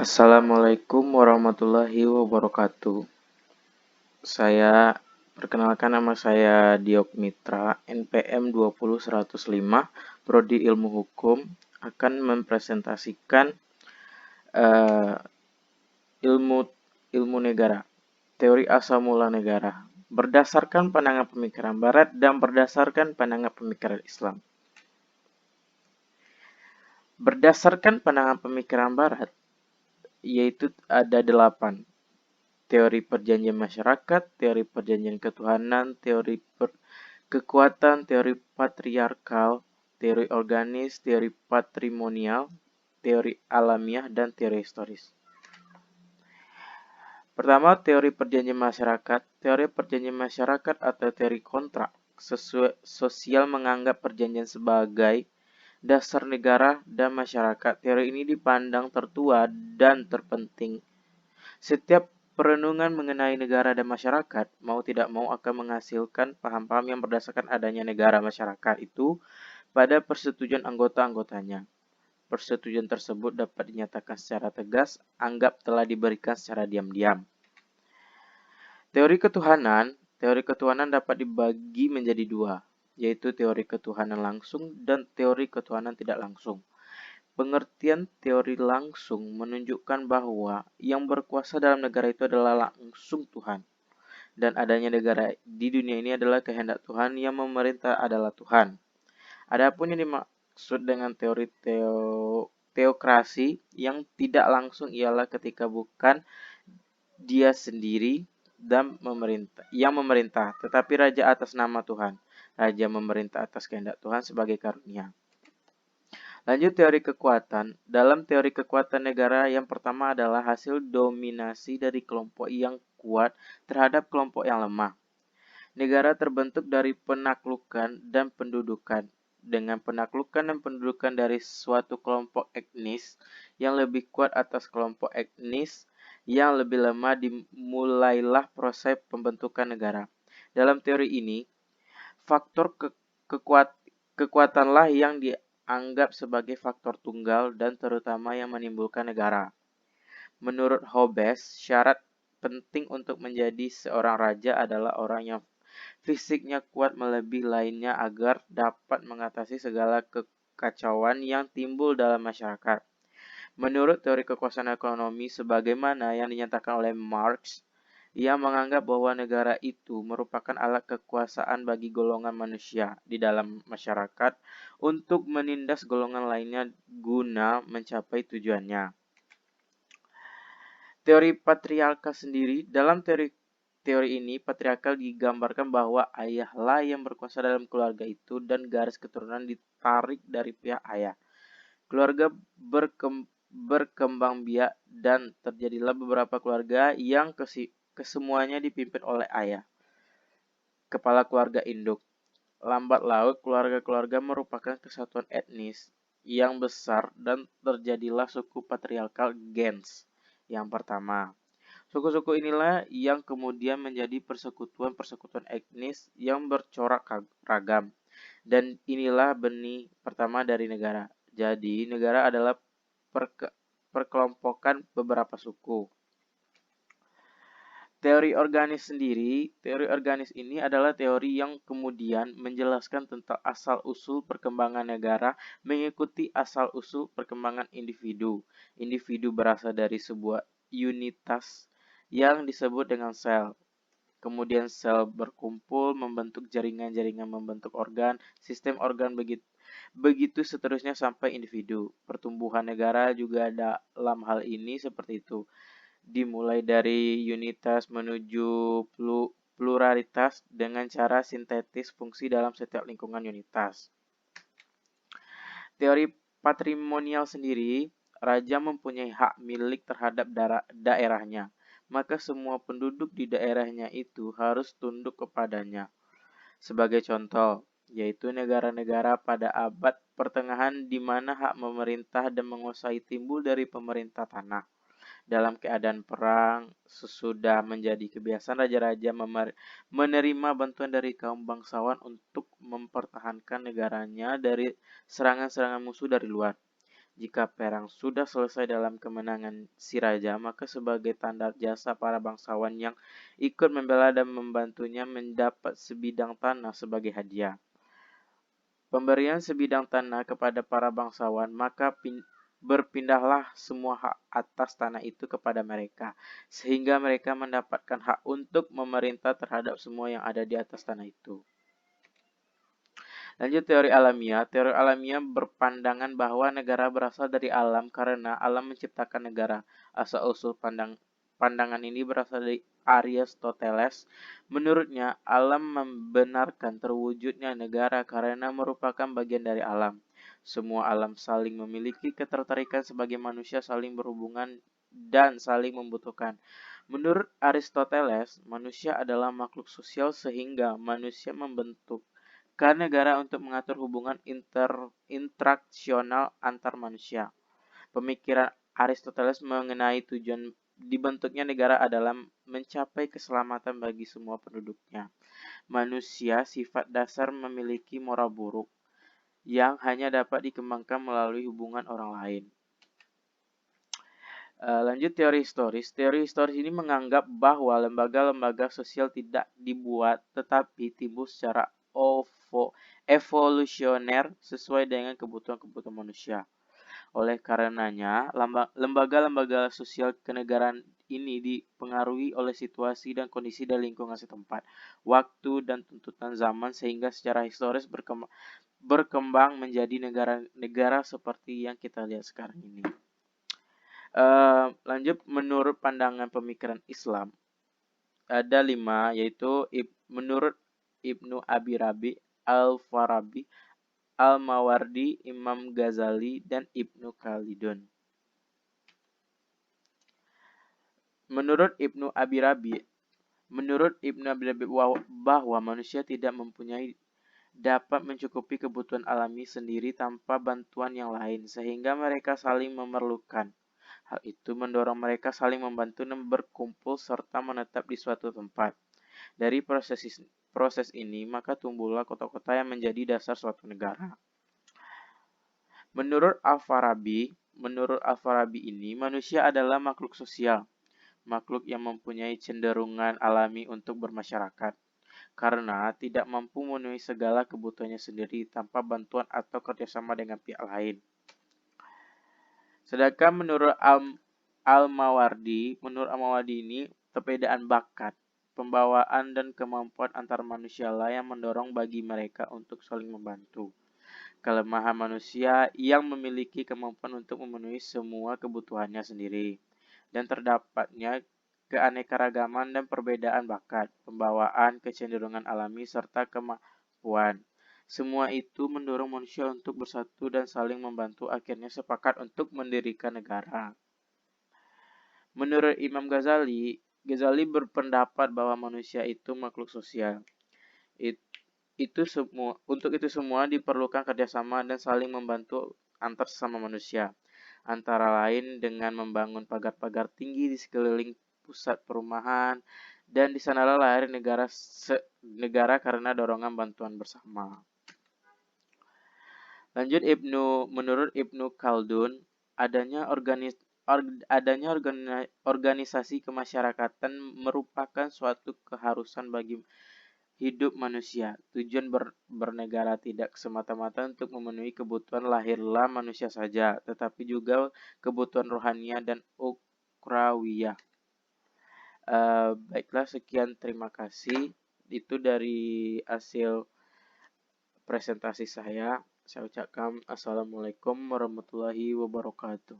Assalamualaikum warahmatullahi wabarakatuh. Saya perkenalkan, nama saya Diok Mitra, NPM 20105, Prodi Ilmu Hukum, akan mempresentasikan eh, ilmu ilmu negara, teori asal mula negara, berdasarkan pandangan pemikiran Barat dan berdasarkan pandangan pemikiran Islam. Berdasarkan pandangan pemikiran Barat, yaitu ada 8. Teori perjanjian masyarakat, teori perjanjian ketuhanan, teori kekuatan, teori patriarkal, teori organis, teori patrimonial, teori alamiah, dan teori historis. Pertama, teori perjanjian masyarakat. Teori perjanjian masyarakat atau teori kontrak sosial menganggap perjanjian sebagai dasar negara dan masyarakat. Teori ini dipandang tertua dan terpenting. Setiap perenungan mengenai negara dan masyarakat, mau tidak mau akan menghasilkan paham-paham yang berdasarkan adanya negara masyarakat itu pada persetujuan anggota-anggotanya. Persetujuan tersebut dapat dinyatakan secara tegas, anggap telah diberikan secara diam-diam. Teori ketuhanan dapat dibagi menjadi 2, yaitu teori ketuhanan langsung dan teori ketuhanan tidak langsung. Pengertian teori langsung menunjukkan bahwa yang berkuasa dalam negara itu adalah langsung Tuhan. Dan adanya negara di dunia ini adalah kehendak Tuhan, yang memerintah adalah Tuhan. Adapun yang dimaksud dengan teori teokrasi yang tidak langsung ialah ketika bukan dia sendiri yang memerintah, tetapi raja atas nama Tuhan. Raja memerintah atas kehendak Tuhan sebagai karunia. Lanjut, teori kekuatan. Dalam teori kekuatan negara, yang pertama adalah hasil dominasi dari kelompok yang kuat terhadap kelompok yang lemah. Negara terbentuk dari penaklukan dan pendudukan. Dengan penaklukan dan pendudukan dari suatu kelompok etnis yang lebih kuat atas kelompok etnis yang lebih lemah, dimulailah proses pembentukan negara. Dalam teori ini, faktor kekuatanlah yang dianggap sebagai faktor tunggal dan terutama yang menimbulkan negara. Menurut Hobbes, syarat penting untuk menjadi seorang raja adalah orang yang fisiknya kuat melebihi lainnya agar dapat mengatasi segala kekacauan yang timbul dalam masyarakat. Menurut teori kekuasaan ekonomi sebagaimana yang dinyatakan oleh Marx, ia menganggap bahwa negara itu merupakan alat kekuasaan bagi golongan manusia di dalam masyarakat untuk menindas golongan lainnya guna mencapai tujuannya. Teori patriarkal sendiri. Dalam teori ini, patriarkal digambarkan bahwa ayahlah yang berkuasa dalam keluarga itu dan garis keturunan ditarik dari pihak ayah. Keluarga berkembang biak dan terjadilah beberapa keluarga yang kesemuanya dipimpin oleh ayah, kepala keluarga induk. Lambat laun, keluarga-keluarga merupakan kesatuan etnis yang besar dan terjadilah suku patriarkal gens yang pertama. Suku-suku inilah yang kemudian menjadi persekutuan-persekutuan etnis yang bercorak ragam. Dan inilah benih pertama dari negara. Jadi, negara adalah perkelompokan beberapa suku. Teori organis sendiri. Teori organis ini adalah teori yang kemudian menjelaskan tentang asal-usul perkembangan negara mengikuti asal-usul perkembangan individu. Individu berasal dari sebuah unitas yang disebut dengan sel. Kemudian sel berkumpul, membentuk jaringan-jaringan, membentuk organ, sistem organ, begitu seterusnya sampai individu. Pertumbuhan negara juga dalam hal ini seperti itu. Dimulai dari unitas menuju pluralitas dengan cara sintetis fungsi dalam setiap lingkungan unitas. Teori patrimonial sendiri, raja mempunyai hak milik terhadap daerahnya, maka semua penduduk di daerahnya itu harus tunduk kepadanya. Sebagai contoh, yaitu negara-negara pada abad pertengahan di mana hak memerintah dan menguasai timbul dari pemerintah tanah. Dalam keadaan perang, sesudah menjadi kebiasaan raja-raja menerima bantuan dari kaum bangsawan untuk mempertahankan negaranya dari serangan-serangan musuh dari luar. Jika perang sudah selesai dalam kemenangan si raja, maka sebagai tanda jasa para bangsawan yang ikut membela dan membantunya mendapat sebidang tanah sebagai hadiah. Pemberian sebidang tanah kepada para bangsawan, maka berpindahlah semua hak atas tanah itu kepada mereka, sehingga mereka mendapatkan hak untuk memerintah terhadap semua yang ada di atas tanah itu. Lanjut teori alamiah. Teori alamiah berpandangan bahwa negara berasal dari alam karena alam menciptakan negara. Asal-usul pandangan ini berasal dari Aristoteles. Menurutnya, alam membenarkan terwujudnya negara karena merupakan bagian dari alam. Semua alam saling memiliki ketertarikan sebagai manusia saling berhubungan dan saling membutuhkan. Menurut Aristoteles, manusia adalah makhluk sosial sehingga manusia membentuk negara untuk mengatur hubungan interaksional antar manusia. Pemikiran Aristoteles mengenai tujuan dibentuknya negara adalah mencapai keselamatan bagi semua penduduknya. Manusia sifat dasar memiliki moral buruk yang hanya dapat dikembangkan melalui hubungan orang lain. Lanjut teori historis. Teori historis ini menganggap bahwa lembaga-lembaga sosial tidak dibuat tetapi timbul secara evolusioner sesuai dengan kebutuhan-kebutuhan manusia. Oleh karenanya, lembaga-lembaga sosial kenegaraan ini dipengaruhi oleh situasi dan kondisi dan lingkungan setempat, waktu dan tuntutan zaman sehingga secara historis berkembang menjadi negara-negara seperti yang kita lihat sekarang ini. Lanjut, menurut pandangan pemikiran Islam, ada 5, yaitu menurut Ibnu Abi Rabi, Al-Farabi, Al-Mawardi, Imam Ghazali, dan Ibnu Khaldun. Menurut Ibnu Abi Rabi bahwa manusia tidak mempunyai dapat mencukupi kebutuhan alami sendiri tanpa bantuan yang lain, sehingga mereka saling memerlukan. Hal itu mendorong mereka saling membantu dan berkumpul serta menetap di suatu tempat. Dari proses ini, maka tumbuhlah kota-kota yang menjadi dasar suatu negara. Menurut Al-Farabi ini, manusia adalah makhluk sosial, makhluk yang mempunyai cenderungan alami untuk bermasyarakat, karena tidak mampu memenuhi segala kebutuhannya sendiri tanpa bantuan atau kerjasama dengan pihak lain. Sedangkan menurut Al-Mawardi ini, perbedaan bakat, pembawaan dan kemampuan antar manusia lah yang mendorong bagi mereka untuk saling membantu. Kelemahan manusia yang memiliki kemampuan untuk memenuhi semua kebutuhannya sendiri. Dan terdapatnya keanekaragaman dan perbedaan bakat, pembawaan, kecenderungan alami, serta kemampuan. Semua itu mendorong manusia untuk bersatu dan saling membantu akhirnya sepakat untuk mendirikan negara. Menurut Imam Ghazali berpendapat bahwa manusia itu makhluk sosial. Untuk itu semua diperlukan kerjasama dan saling membantu antar sesama manusia. Antara lain dengan membangun pagar-pagar tinggi di sekeliling pusat perumahan, dan di sanalah lahir negara karena dorongan bantuan bersama. Lanjut, menurut Ibnu Khaldun, adanya organisasi kemasyarakatan merupakan suatu keharusan bagi hidup manusia. Tujuan bernegara tidak semata-mata untuk memenuhi kebutuhan lahirlah manusia saja, tetapi juga kebutuhan rohania dan ukhrawiyah. Baiklah, sekian, terima kasih. Itu dari hasil presentasi saya. Saya ucapkan Assalamualaikum warahmatullahi wabarakatuh.